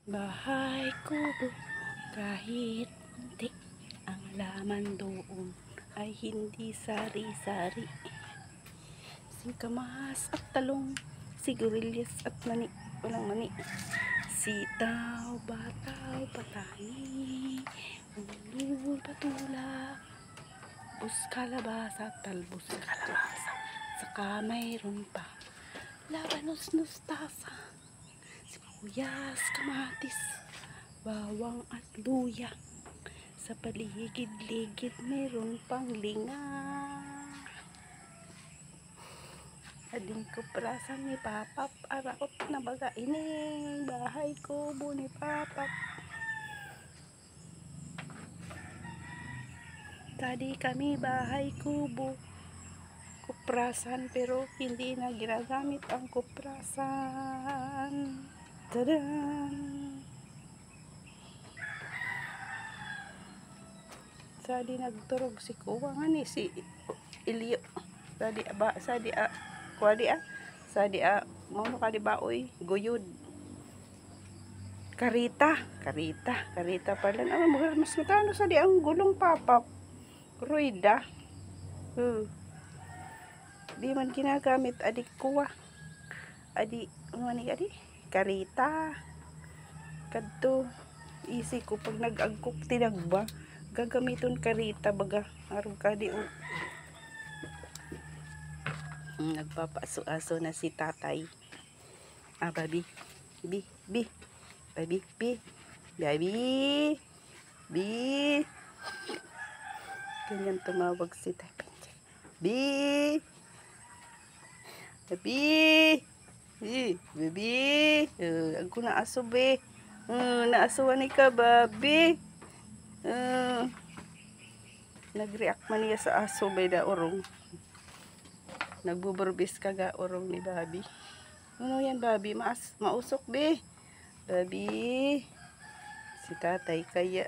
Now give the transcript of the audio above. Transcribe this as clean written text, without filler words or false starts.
Bahay kubo, kahit munti, ang laman doon ay hindi sari-sari. Singkamas at talong, sigarilyas at mani, walang mani. Sitaw, bataw, patani, ulul, patula, bus kalabasa, talbos kalabasa. Saka mayroon pa labanos, mustasa, sibuyas, kamatis, bawang at luya. Sa paligid-ligid meron pang linga. Ading kuprasan ni Papap, araot na baga ining bahay kubo ni Papap. Tadi kami bahay kubo, kuprasan, pero hindi na ginagamit ang kuprasan. Tadan! Sadi nagturog si Kuwa nga ni si Ilyo. Sadi mono ka di baoy guyod. Karita pala. Mas matano sadi ang gulong Papap. Ruida. Di man ginagamit adik Kuwa. Adi karita. Kadto isi ko pag nag-agkok tinagba, gagamiton karita baga aron kadi nagpapaso-aso na si tatay. Babi, ganyan tumawag si tatay. Baby, ako na aso be. Naasuhan ni ka, babi. Nag-react man niya sa aso bay da urong. Nagbuburbis ka ga urong ni babi. Ano yan babi? Mausok be. Babi. Si tatay kaya.